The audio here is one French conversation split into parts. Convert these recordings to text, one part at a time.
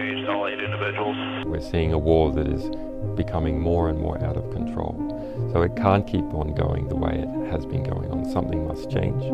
engaged all 8 individuals. We're seeing a war that is becoming more and more out of control. So it can't keep on going the way it has been going on. Something must change.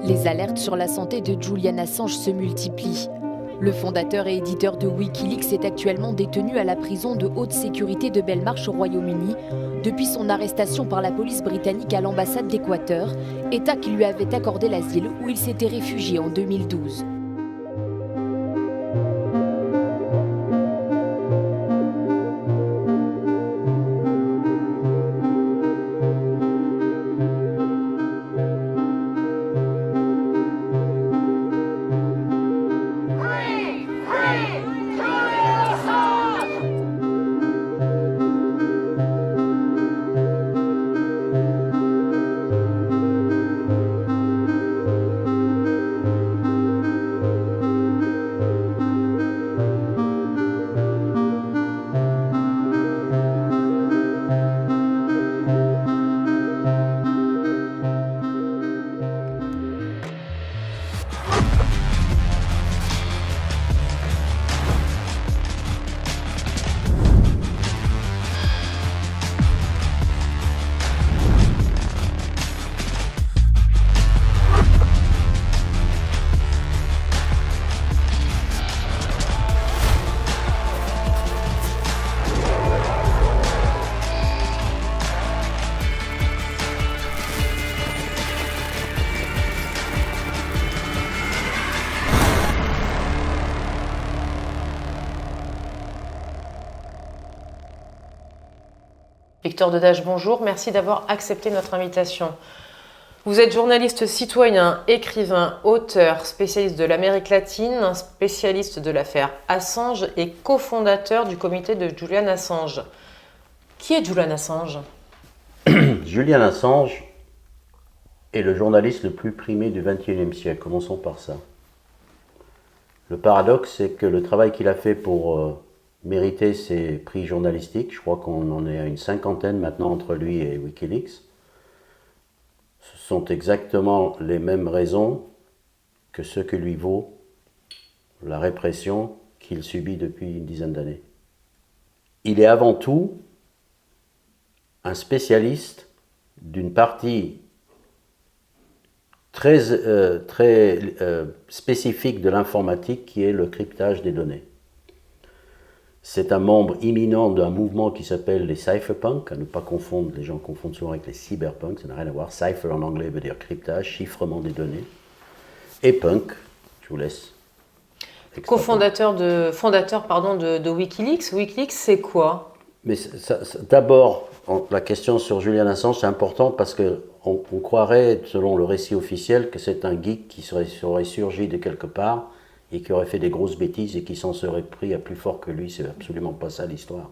Les alertes sur la santé de Julian Assange se multiplient. Le fondateur et éditeur de Wikileaks est actuellement détenu à la prison de haute sécurité de Belmarsh au Royaume-Uni depuis son arrestation par la police britannique à l'ambassade d'Équateur, État qui lui avait accordé l'asile où il s'était réfugié en 2012. Victor Dedache, bonjour, merci d'avoir accepté notre invitation. Vous êtes journaliste citoyen, écrivain, auteur, spécialiste de l'Amérique latine, spécialiste de l'affaire Assange et cofondateur du comité de Julian Assange. Qui est Julian Assange ? Julian Assange est le journaliste le plus primé du XXIe siècle. Commençons par ça. Le paradoxe, c'est que le travail qu'il a fait pour mériter ses prix journalistiques, je crois qu'on en est à une 50aine maintenant entre lui et Wikileaks, ce sont exactement les mêmes raisons que ce que lui vaut la répression qu'il subit depuis une dizaine d'années. Il est avant tout un spécialiste d'une partie très spécifique de l'informatique qui est le cryptage des données. C'est un membre imminent d'un mouvement qui s'appelle les cypherpunks, à ne pas confondre, les gens confondent souvent avec les cyberpunks, ça n'a rien à voir. Cypher en anglais veut dire cryptage, chiffrement des données. Et punk, je vous laisse. Fondateur de Wikileaks. Wikileaks, c'est quoi ? Mais d'abord, la question sur Julian Assange, c'est important parce qu'on croirait, selon le récit officiel, que c'est un geek qui serait surgi de quelque part et qui aurait fait des grosses bêtises et qui s'en serait pris à plus fort que lui. C'est absolument pas ça l'histoire.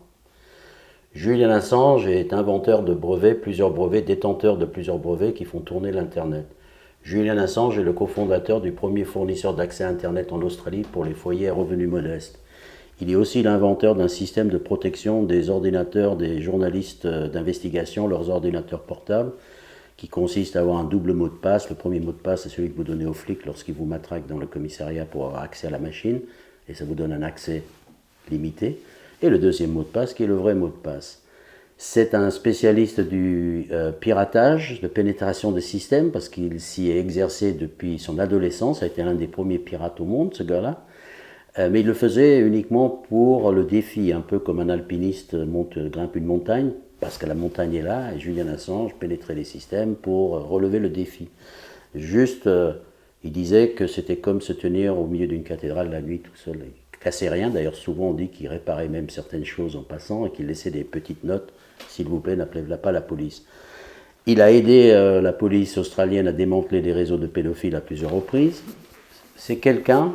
Julian Assange est inventeur de brevets, plusieurs brevets, détenteur de plusieurs brevets qui font tourner l'Internet. Julian Assange est le cofondateur du premier fournisseur d'accès à Internet en Australie pour les foyers à revenus modestes. Il est aussi l'inventeur d'un système de protection des ordinateurs des journalistes d'investigation, leurs ordinateurs portables, qui consiste à avoir un double mot de passe. Le premier mot de passe, c'est celui que vous donnez aux flics lorsqu'ils vous matraquent dans le commissariat pour avoir accès à la machine, et ça vous donne un accès limité. Et le deuxième mot de passe, qui est le vrai mot de passe. C'est un spécialiste du piratage, de pénétration des systèmes, parce qu'il s'y est exercé depuis son adolescence. Ça a été l'un des premiers pirates au monde, ce gars-là. Mais il le faisait uniquement pour le défi, un peu comme un alpiniste grimpe une montagne, parce que la montagne est là, et Julian Assange pénétrait les systèmes pour relever le défi. Juste, Il disait que c'était comme se tenir au milieu d'une cathédrale la nuit tout seul. Il ne cassait rien. D'ailleurs, souvent on dit qu'il réparait même certaines choses en passant et qu'il laissait des petites notes. S'il vous plaît, n'appelez pas la police. Il a aidé la police australienne à démanteler des réseaux de pédophiles à plusieurs reprises. C'est quelqu'un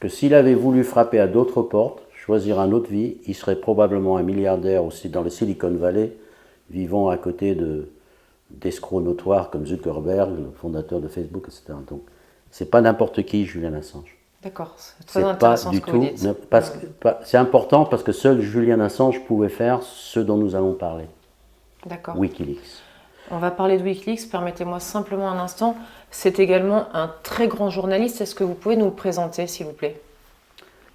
que s'il avait voulu frapper à d'autres portes, choisir une autre vie, il serait probablement un milliardaire aussi dans le Silicon Valley, vivant à côté d'escrocs notoires comme Zuckerberg, le fondateur de Facebook, etc. Donc, c'est pas n'importe qui, Julian Assange. D'accord, c'est très intéressant ce que vous dites. C'est important parce que seul Julian Assange pouvait faire ce dont nous allons parler. D'accord. Wikileaks. On va parler de Wikileaks, permettez-moi simplement un instant. C'est également un très grand journaliste. Est-ce que vous pouvez nous le présenter, s'il vous plaît?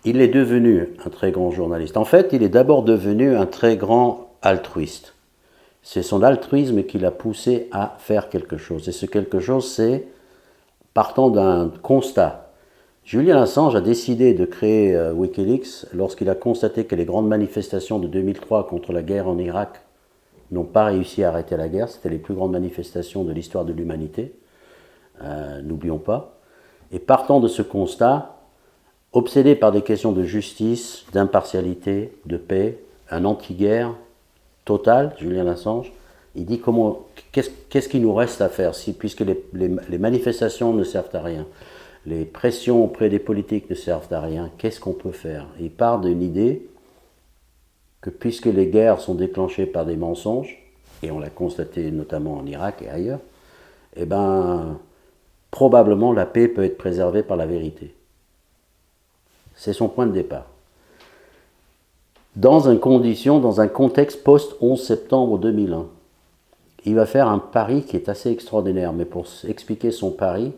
Il est devenu un très grand journaliste. En fait, il est d'abord devenu un très grand altruiste. C'est son altruisme qui l'a poussé à faire quelque chose. Et ce quelque chose, c'est partant d'un constat. Julian Assange a décidé de créer Wikileaks lorsqu'il a constaté que les grandes manifestations de 2003 contre la guerre en Irak n'ont pas réussi à arrêter la guerre. C'était les plus grandes manifestations de l'histoire de l'humanité. N'oublions pas. Et partant de ce constat, obsédé par des questions de justice, d'impartialité, de paix, un anti-guerre total, Julian Assange, il dit qu'est-ce qu'il nous reste à faire puisque les manifestations ne servent à rien, les pressions auprès des politiques ne servent à rien, qu'est-ce qu'on peut faire? Il part d'une idée que puisque les guerres sont déclenchées par des mensonges, et on l'a constaté notamment en Irak et ailleurs, eh ben, probablement la paix peut être préservée par la vérité. C'est son point de départ. Dans un contexte post-11 septembre 2001, il va faire un pari qui est assez extraordinaire, mais pour expliquer son pari,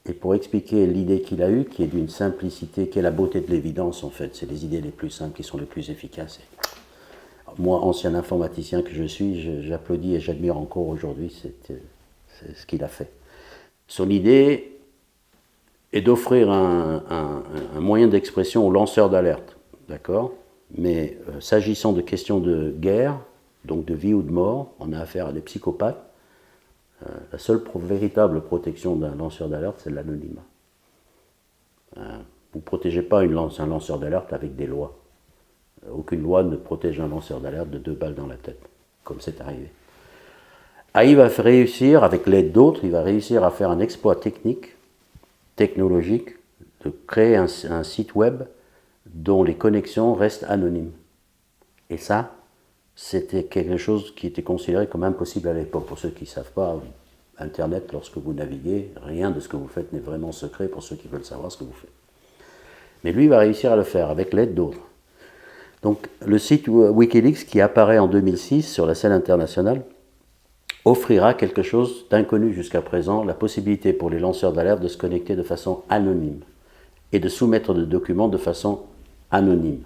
et pour expliquer l'idée qu'il a eue, qui est d'une simplicité, qui est la beauté de l'évidence en fait, c'est les idées les plus simples qui sont les plus efficaces. Moi, ancien informaticien que je suis, j'applaudis et j'admire encore aujourd'hui ce qu'il a fait. Son idée est d'offrir un moyen d'expression aux lanceurs d'alerte, d'accord? Mais s'agissant de questions de guerre, donc de vie ou de mort, on a affaire à des psychopathes. La seule véritable protection d'un lanceur d'alerte, c'est l'anonymat. Vous ne protégez pas un lanceur d'alerte avec des lois. Aucune loi ne protège un lanceur d'alerte de 2 balles dans la tête, comme c'est arrivé. Il va réussir, avec l'aide d'autres, il va réussir à faire un exploit technologique, de créer un site web dont les connexions restent anonymes. Et ça, c'était quelque chose qui était considéré comme impossible à l'époque. Pour ceux qui ne savent pas, Internet, lorsque vous naviguez, rien de ce que vous faites n'est vraiment secret pour ceux qui veulent savoir ce que vous faites. Mais lui, il va réussir à le faire avec l'aide d'autres. Donc, le site Wikileaks, qui apparaît en 2006 sur la scène internationale, offrira quelque chose d'inconnu jusqu'à présent, la possibilité pour les lanceurs d'alerte de se connecter de façon anonyme et de soumettre des documents de façon anonyme.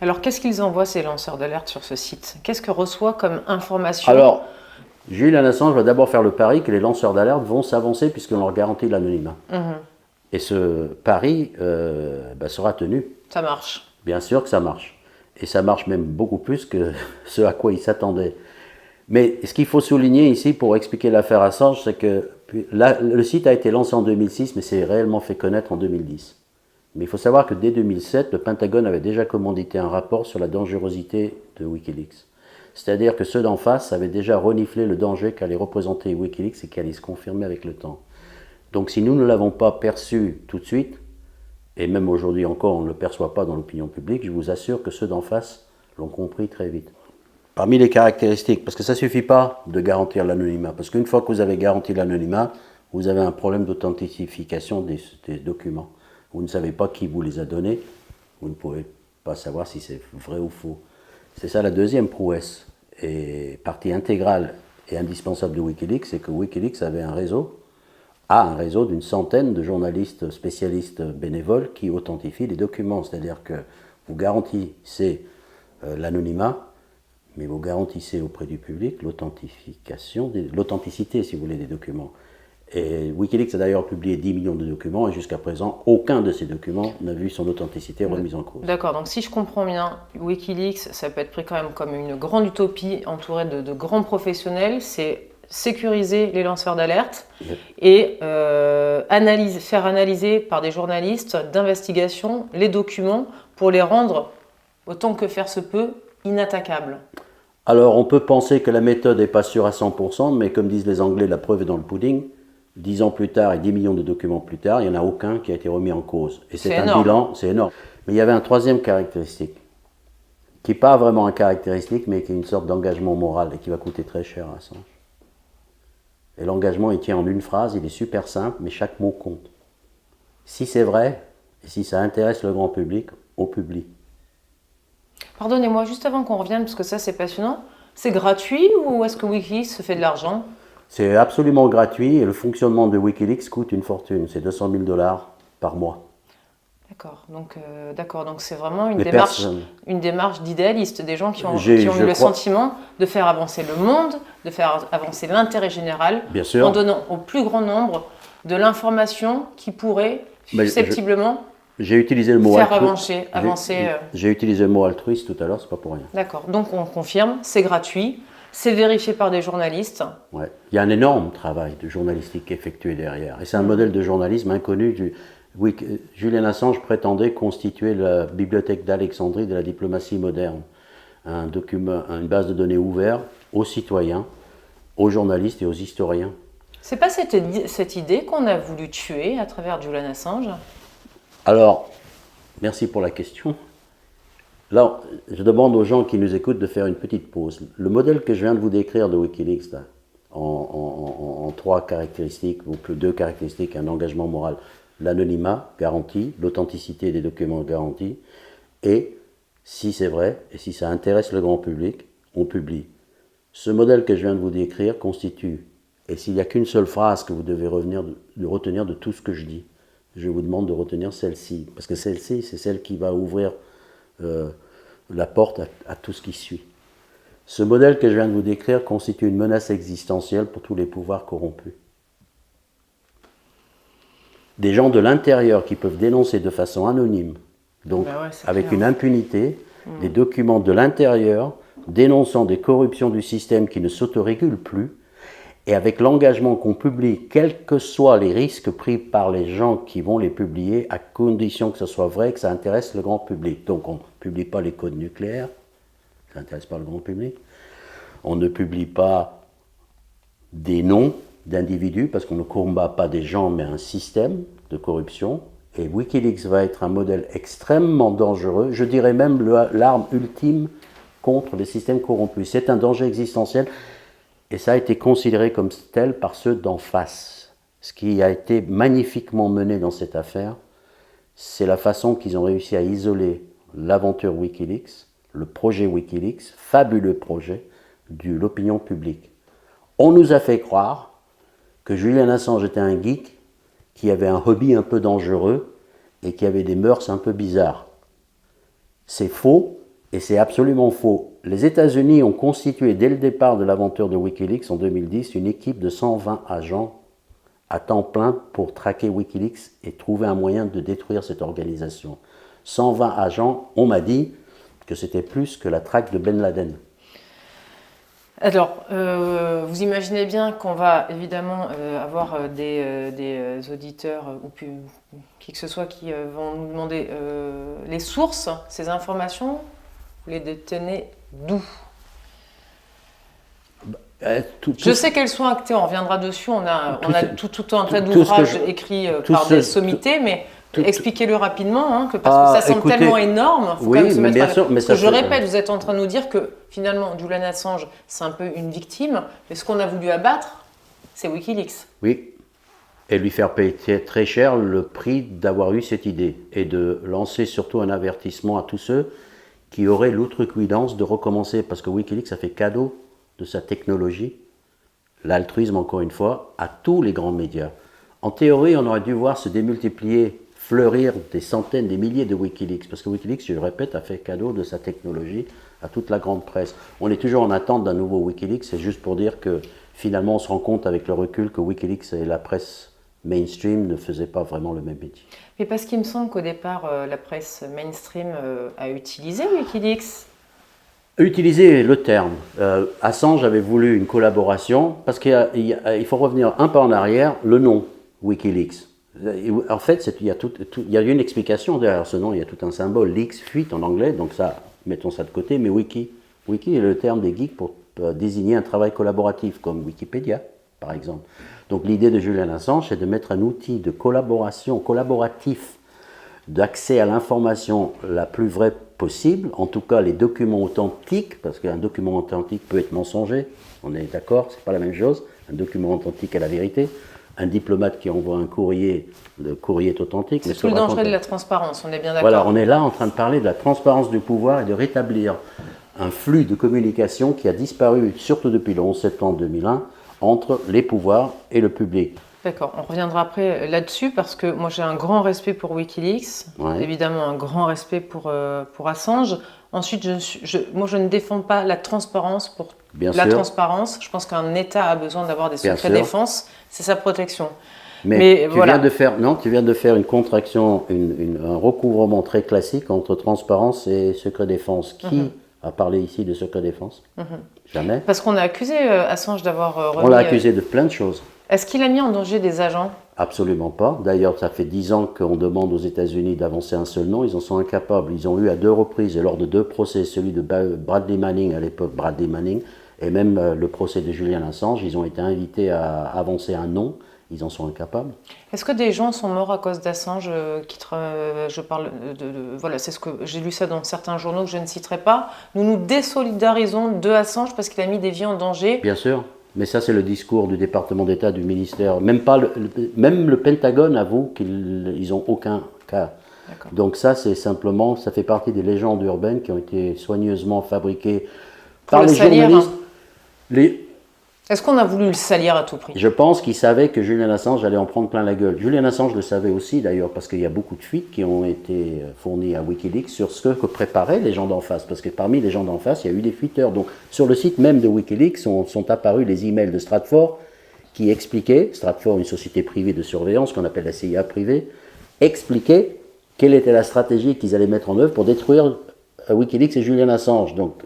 Alors, qu'est-ce qu'ils envoient, ces lanceurs d'alerte, sur ce site? Qu'est-ce que reçoit comme information? Alors, Julian Assange va d'abord faire le pari que les lanceurs d'alerte vont s'avancer puisqu'on leur garantit l'anonymat. Et ce pari sera tenu. Ça marche. Bien sûr que ça marche. Et ça marche même beaucoup plus que ce à quoi ils s'attendaient. Mais ce qu'il faut souligner ici pour expliquer l'affaire Assange, c'est que le site a été lancé en 2006, mais s'est réellement fait connaître en 2010. Mais il faut savoir que dès 2007, le Pentagone avait déjà commandité un rapport sur la dangerosité de Wikileaks. C'est-à-dire que ceux d'en face avaient déjà reniflé le danger qu'allait représenter Wikileaks et qui allait se confirmer avec le temps. Donc si nous ne l'avons pas perçu tout de suite, et même aujourd'hui encore on ne le perçoit pas dans l'opinion publique, je vous assure que ceux d'en face l'ont compris très vite. Parmi les caractéristiques, parce que ça ne suffit pas de garantir l'anonymat, parce qu'une fois que vous avez garanti l'anonymat, vous avez un problème d'authentification des documents. Vous ne savez pas qui vous les a donnés, vous ne pouvez pas savoir si c'est vrai ou faux. C'est ça la deuxième prouesse, et partie intégrale et indispensable de Wikileaks, c'est que Wikileaks a un réseau d'une centaine de journalistes spécialistes bénévoles qui authentifient les documents. C'est-à-dire que vous garantissez l'anonymat, mais vous garantissez auprès du public l'authenticité, si vous voulez, des documents. Et Wikileaks a d'ailleurs publié 10 millions de documents, et jusqu'à présent, aucun de ces documents n'a vu son authenticité remise en cause. D'accord, donc si je comprends bien, Wikileaks, ça peut être pris quand même comme une grande utopie entourée de grands professionnels, c'est sécuriser les lanceurs d'alerte et faire analyser par des journalistes d'investigation les documents pour les rendre, autant que faire se peut, inattaquables? Alors, on peut penser que la méthode n'est pas sûre à 100%, mais comme disent les Anglais, la preuve est dans le pudding. 10 ans plus tard et 10 millions de documents plus tard, il n'y en a aucun qui a été remis en cause. Et c'est un bilan, c'est énorme. Mais il y avait un troisième caractéristique, qui n'est pas vraiment un caractéristique, mais qui est une sorte d'engagement moral et qui va coûter très cher à Assange. Et l'engagement, il tient en une phrase, il est super simple, mais chaque mot compte. Si c'est vrai, et si ça intéresse le grand public, on publie. Pardonnez-moi, juste avant qu'on revienne, parce que ça c'est passionnant, c'est gratuit ou est-ce que Wikileaks se fait de l'argent? C'est absolument gratuit et le fonctionnement de Wikileaks coûte une fortune, c'est 200 000 $ par mois. D'accord, donc c'est vraiment une démarche d'idéaliste, des gens qui ont eu le sentiment de faire avancer le monde, de faire avancer l'intérêt général, bien sûr, en donnant au plus grand nombre de l'information qui pourrait susceptiblement j'ai utilisé le mot faire avancer. J'ai utilisé le mot altruiste tout à l'heure, c'est pas pour rien. D'accord, donc on confirme, c'est gratuit, c'est vérifié par des journalistes. Ouais. Il y a un énorme travail de journalistique effectué derrière, et c'est un modèle de journalisme inconnu. Julian Assange prétendait constituer la bibliothèque d'Alexandrie de la diplomatie moderne, une base de données ouverte aux citoyens, aux journalistes et aux historiens. C'est pas cette idée qu'on a voulu tuer à travers Julian Assange? Alors, merci pour la question. Là, je demande aux gens qui nous écoutent de faire une petite pause. Le modèle que je viens de vous décrire de Wikileaks, là, en 3 caractéristiques, ou plus 2 caractéristiques, un engagement moral, l'anonymat garanti, l'authenticité des documents garantis, et si c'est vrai, et si ça intéresse le grand public, on publie. Ce modèle que je viens de vous décrire constitue, et s'il n'y a qu'une seule phrase que vous devez retenir de tout ce que je dis, je vous demande de retenir celle-ci, parce que celle-ci, c'est celle qui va ouvrir la porte à tout ce qui suit. Ce modèle que je viens de vous décrire constitue une menace existentielle pour tous les pouvoirs corrompus. Des gens de l'intérieur qui peuvent dénoncer de façon anonyme, donc avec une impunité, des documents de l'intérieur dénonçant des corruptions du système qui ne s'autorégulent plus, et avec l'engagement qu'on publie, quels que soient les risques pris par les gens qui vont les publier, à condition que ce soit vrai, que ça intéresse le grand public. Donc on ne publie pas les codes nucléaires, ça n'intéresse pas le grand public. On ne publie pas des noms d'individus, parce qu'on ne combat pas des gens, mais un système de corruption. Et Wikileaks va être un modèle extrêmement dangereux, je dirais même l'arme ultime contre les systèmes corrompus. C'est un danger existentiel. Et ça a été considéré comme tel par ceux d'en face. Ce qui a été magnifiquement mené dans cette affaire, c'est la façon qu'ils ont réussi à isoler l'aventure Wikileaks, le projet Wikileaks, fabuleux projet, de l'opinion publique. On nous a fait croire que Julian Assange était un geek qui avait un hobby un peu dangereux et qui avait des mœurs un peu bizarres. C'est faux. Et c'est absolument faux. Les États-Unis ont constitué dès le départ de l'aventure de Wikileaks en 2010 une équipe de 120 agents à temps plein pour traquer Wikileaks et trouver un moyen de détruire cette organisation. 120 agents, on m'a dit que c'était plus que la traque de Ben Laden. Alors, vous imaginez bien qu'on va évidemment avoir des auditeurs ou qui que ce soit qui vont nous demander les sources, ces informations. Vous les détenez d'où? Je sais qu'elles sont actées, on reviendra dessus, on a tout un tas d'ouvrages écrits par des sommités, mais expliquez-le rapidement, parce que ça semble tellement énorme, il faut quand même se mettre à... Parce que je répète, vous êtes en train de nous dire que finalement, Julian Assange, c'est un peu une victime, mais ce qu'on a voulu abattre, c'est Wikileaks. Oui, et lui faire payer très cher le prix d'avoir eu cette idée, et de lancer surtout un avertissement à tous ceux qui aurait l'outrecuidance de recommencer, parce que Wikileaks a fait cadeau de sa technologie, l'altruisme encore une fois, à tous les grands médias. En théorie, on aurait dû voir se démultiplier, fleurir des centaines, des milliers de Wikileaks, parce que Wikileaks, je le répète, a fait cadeau de sa technologie à toute la grande presse. On est toujours en attente d'un nouveau Wikileaks, c'est juste pour dire que finalement on se rend compte avec le recul que Wikileaks et la presse mainstream ne faisaient pas vraiment le même métier. Mais parce qu'il me semble qu'au départ, la presse mainstream a utilisé Wikileaks. Utiliser le terme. Assange avait voulu une collaboration, parce qu'il faut revenir un pas en arrière, le nom Wikileaks. En fait, il y a une explication derrière ce nom, il y a tout un symbole. Leaks, fuite en anglais, donc ça, mettons ça de côté, mais wiki. Wiki est le terme des geeks pour désigner un travail collaboratif, comme Wikipédia, par exemple. Donc l'idée de Julian Assange, c'est de mettre un outil de collaboration, collaboratif, d'accès à l'information la plus vraie possible, en tout cas les documents authentiques, parce qu'un document authentique peut être mensonger, on est d'accord, c'est pas la même chose, un document authentique est la vérité. Un diplomate qui envoie un courrier, le courrier est authentique. C'est tout le danger de la transparence, on est bien d'accord. Voilà, on est là en train de parler de la transparence du pouvoir et de rétablir un flux de communication qui a disparu, surtout depuis le 11 septembre 2001, entre les pouvoirs et le public. D'accord, on reviendra après là-dessus parce que moi j'ai un grand respect pour Wikileaks, évidemment un grand respect pour Assange. Ensuite, moi je ne défends pas la transparence pour transparence. Je pense qu'un État a besoin d'avoir des secrets défense, c'est sa protection. Mais tu viens de faire une contraction, un recouvrement très classique entre transparence et secret défense. Qui a parlé ici de secret défense? Jamais. Parce qu'on a accusé Assange d'avoir remis... On l'a accusé de plein de choses. Est-ce qu'il a mis en danger des agents? Absolument pas. D'ailleurs, ça fait 10 ans qu'on demande aux États-Unis d'avancer un seul nom. Ils en sont incapables. Ils ont eu à 2 reprises, et lors de 2 procès, celui de Bradley Manning, à l'époque Bradley Manning, et même le procès de Julian Assange, ils ont été invités à avancer un nom. Ils en sont incapables. Est-ce que des gens sont morts à cause d'Assange je parle voilà, c'est ce que j'ai lu ça dans certains journaux que je ne citerai pas. Nous nous désolidarisons de Assange parce qu'il a mis des vies en danger. Bien sûr. Mais ça, c'est le discours du département d'État, du ministère. Même le Pentagone avoue qu'ils n'ont aucun cas. Donc ça, c'est simplement, ça fait partie des légendes urbaines qui ont été soigneusement fabriquées par les journalistes. Est-ce qu'on a voulu le salir à tout prix? Je pense qu'ils savaient que Julian Assange allait en prendre plein la gueule. Julian Assange le savait aussi d'ailleurs, parce qu'il y a beaucoup de fuites qui ont été fournies à Wikileaks sur ce que préparaient les gens d'en face. Parce que parmi les gens d'en face, il y a eu des fuiteurs. Donc sur le site même de Wikileaks sont apparus les emails de Stratfor qui expliquaient, Stratfor, une société privée de surveillance qu'on appelle la CIA privée, expliquait quelle était la stratégie qu'ils allaient mettre en œuvre pour détruire Wikileaks et Julian Assange. Donc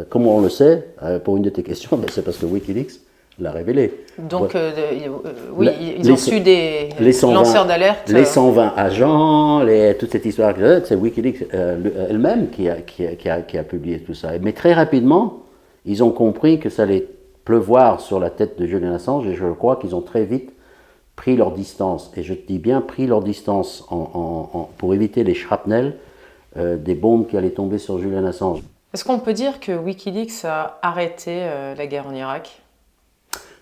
comment on le sait, pour une de tes questions, c'est parce que Wikileaks l'a révélé. Donc, oui, ils ont su des lanceurs d'alerte. Les 120 agents, toute cette histoire, c'est Wikileaks elle-même qui a publié tout ça. Mais très rapidement, ils ont compris que ça allait pleuvoir sur la tête de Julian Assange, et je crois qu'ils ont très vite pris leur distance. Et je te dis bien pris leur distance pour éviter les shrapnels des bombes qui allaient tomber sur Julian Assange. Est-ce qu'on peut dire que Wikileaks a arrêté la guerre en Irak?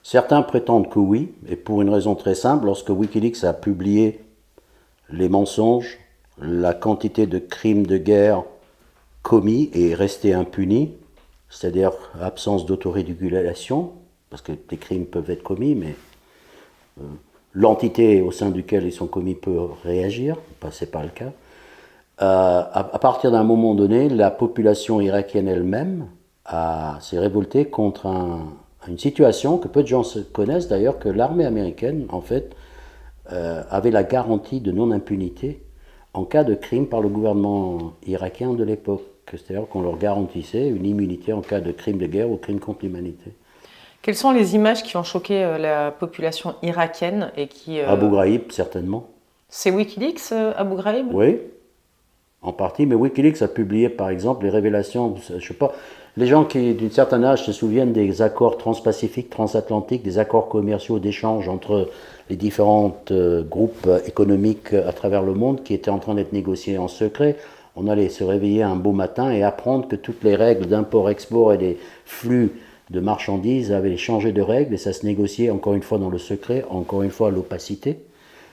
Certains prétendent que oui, et pour une raison très simple, lorsque Wikileaks a publié les mensonges, la quantité de crimes de guerre commis et restés impunis, c'est-à-dire absence d'autorégulation, parce que des crimes peuvent être commis, mais l'entité au sein duquel ils sont commis peut réagir, ce n'est pas le cas. À partir d'un moment donné, la population irakienne elle-même s'est révoltée contre une situation que peu de gens connaissent d'ailleurs, que l'armée américaine, en fait, avait la garantie de non-impunité en cas de crime par le gouvernement irakien de l'époque. C'est-à-dire qu'on leur garantissait une immunité en cas de crime de guerre ou crime contre l'humanité. Quelles sont les images qui ont choqué la population irakienne et qui... Abu Ghraib, certainement. C'est Wikileaks, Abu Ghraib? Oui. En partie, mais Wikileaks a publié par exemple les révélations, je sais pas, les gens qui d'une certaine âge se souviennent des accords transpacifiques, transatlantiques, des accords commerciaux d'échange entre les différents groupes économiques à travers le monde qui étaient en train d'être négociés en secret. On allait se réveiller un beau matin et apprendre que toutes les règles d'import-export et des flux de marchandises avaient changé de règles, et ça se négociait encore une fois dans le secret, encore une fois à l'opacité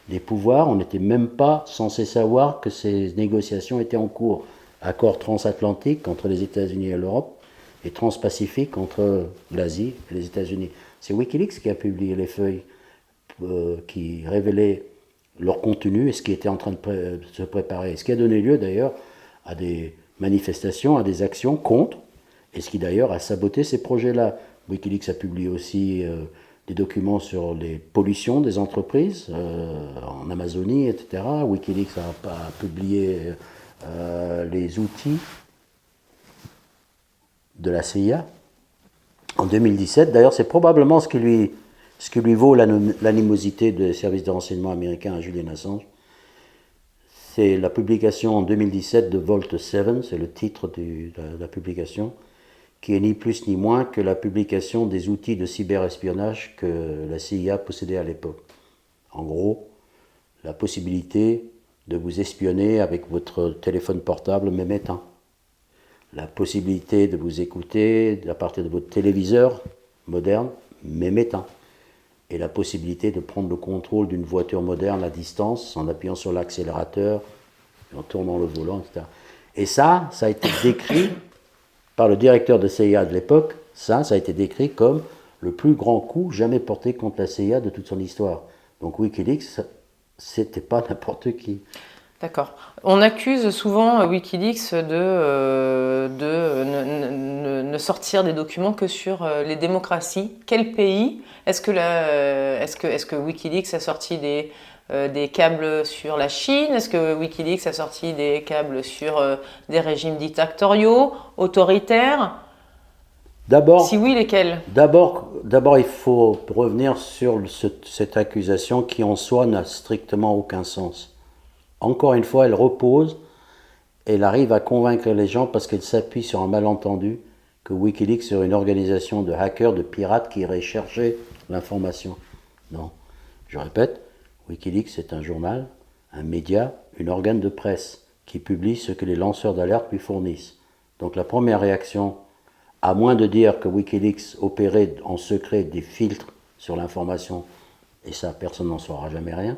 des pouvoirs. On n'était même pas censé savoir que ces négociations étaient en cours. Accord transatlantique entre les États-Unis et l'Europe, et transpacifique entre l'Asie et les États-Unis. C'est Wikileaks qui a publié les feuilles qui révélaient leur contenu et ce qui était en train de se préparer. Ce qui a donné lieu d'ailleurs à des manifestations, à des actions contre, et ce qui d'ailleurs a saboté ces projets-là. Wikileaks a publié aussi des documents sur les pollutions des entreprises en Amazonie, etc. Wikileaks a publié les outils de la CIA en 2017. D'ailleurs, c'est probablement ce qui lui Ce qui lui vaut l'animosité des services de renseignement américains à Julian Assange, c'est la publication en 2017 de Vault 7, c'est le titre de la publication, qui est ni plus ni moins que la publication des outils de cyberespionnage que la CIA possédait à l'époque. En gros, la possibilité de vous espionner avec votre téléphone portable même éteint. La possibilité de vous écouter à partir de votre téléviseur moderne même éteint. Et la possibilité de prendre le contrôle d'une voiture moderne à distance en appuyant sur l'accélérateur, en tournant le volant, etc. Et ça a été décrit par le directeur de CIA de l'époque, ça a été décrit comme le plus grand coup jamais porté contre la CIA de toute son histoire. Donc Wikileaks, c'était pas n'importe qui. D'accord. On accuse souvent Wikileaks de ne sortir des documents que sur les démocraties. Quel pays est-ce que Wikileaks a sorti des câbles sur la Chine? Est-ce que Wikileaks a sorti des câbles sur des régimes dictatoriaux, autoritaires? D'abord, si oui, lesquels? D'abord, il faut revenir sur cette accusation qui en soi n'a strictement aucun sens. Encore une fois, elle arrive à convaincre les gens parce qu'elle s'appuie sur un malentendu que Wikileaks serait une organisation de hackers, de pirates qui iraient chercher l'information. Non, je répète, Wikileaks c'est un journal, un média, un organe de presse qui publie ce que les lanceurs d'alerte lui fournissent. Donc la première réaction, à moins de dire que Wikileaks opérait en secret des filtres sur l'information, et ça personne n'en saura jamais rien,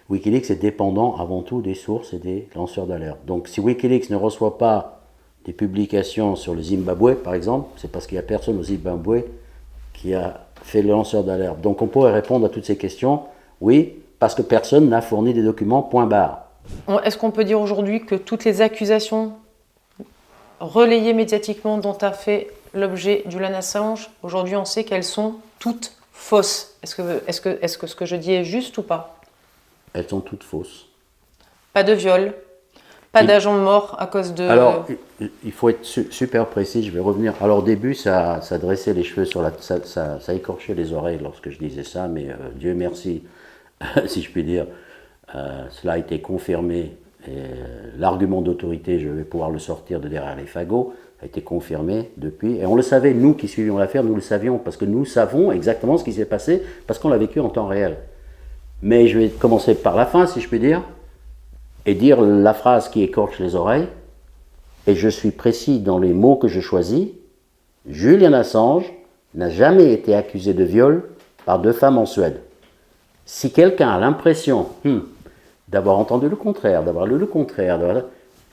Wikileaks est dépendant avant tout des sources et des lanceurs d'alerte. Donc si Wikileaks ne reçoit pas des publications sur le Zimbabwe, par exemple, c'est parce qu'il n'y a personne au Zimbabwe qui a fait le lanceur d'alerte. Donc on pourrait répondre à toutes ces questions, oui, parce que personne n'a fourni des documents, point barre. Est-ce qu'on peut dire aujourd'hui que toutes les accusations relayées médiatiquement dont a fait l'objet Julian Assange, aujourd'hui on sait qu'elles sont toutes fausses? Est-ce que ce que je dis est juste ou pas? Elles sont toutes fausses. Pas de viol, pas d'agent mort à cause de... Alors, il faut être super précis, je vais revenir. Alors au début, ça dressait les cheveux sur la... Ça écorchait les oreilles lorsque je disais ça, mais Dieu merci, si je puis dire, cela a été confirmé. L'argument d'autorité, je vais pouvoir le sortir de derrière les fagots, a été confirmé depuis. Et on le savait, nous qui suivions l'affaire, nous le savions, parce que nous savons exactement ce qui s'est passé, parce qu'on l'a vécu en temps réel. Mais je vais commencer par la fin, si je puis dire, et dire la phrase qui écorche les oreilles, et je suis précis dans les mots que je choisis. Julian Assange n'a jamais été accusé de viol par 2 femmes en Suède. Si quelqu'un a l'impression d'avoir entendu le contraire, d'avoir lu le contraire,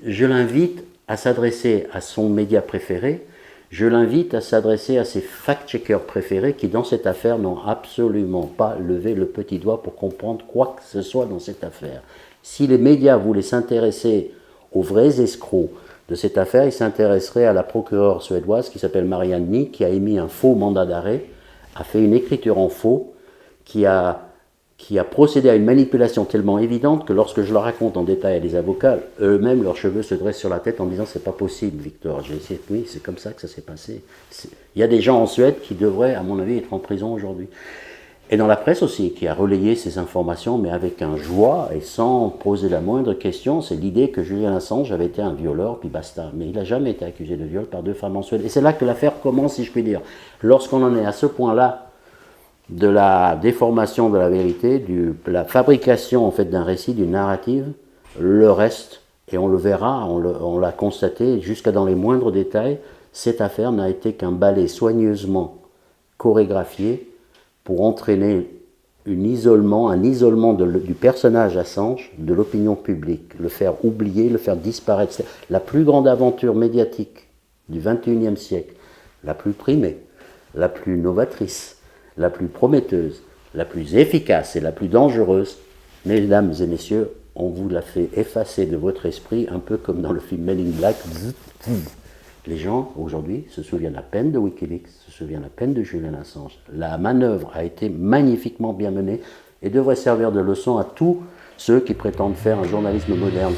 je l'invite à s'adresser à son média préféré, je l'invite à s'adresser à ses fact-checkers préférés qui, dans cette affaire, n'ont absolument pas levé le petit doigt pour comprendre quoi que ce soit dans cette affaire. Si les médias voulaient s'intéresser aux vrais escrocs de cette affaire, ils s'intéresseraient à la procureure suédoise qui s'appelle Marianne Ny, qui a émis un faux mandat d'arrêt, a fait une écriture en faux, qui a procédé à une manipulation tellement évidente que lorsque je le raconte en détail à des avocats, eux-mêmes, leurs cheveux se dressent sur la tête en disant « c'est pas possible, Victor ». J'ai essayé, oui, c'est comme ça que ça s'est passé. Il y a des gens en Suède qui devraient, à mon avis, être en prison aujourd'hui. Et dans la presse aussi, qui a relayé ces informations, mais avec un joie et sans poser la moindre question, c'est l'idée que Julian Assange avait été un violeur, puis basta. Mais il n'a jamais été accusé de viol par 2 femmes en Suède. Et c'est là que l'affaire commence, si je puis dire. Lorsqu'on en est à ce point-là, de la déformation de la vérité, de la fabrication en fait d'un récit, d'une narrative, le reste, et on le verra, on l'a constaté jusqu'à dans les moindres détails, cette affaire n'a été qu'un ballet soigneusement chorégraphié pour entraîner un isolement du personnage Assange de l'opinion publique, le faire oublier, le faire disparaître. C'est la plus grande aventure médiatique du XXIe siècle, la plus primée, la plus novatrice, la plus prometteuse, la plus efficace et la plus dangereuse. Mesdames et messieurs, on vous l'a fait effacer de votre esprit, un peu comme dans le film Men in Black. Les gens, aujourd'hui, se souviennent à peine de Wikileaks, se souviennent à peine de Julian Assange. La manœuvre a été magnifiquement bien menée et devrait servir de leçon à tous ceux qui prétendent faire un journalisme moderne.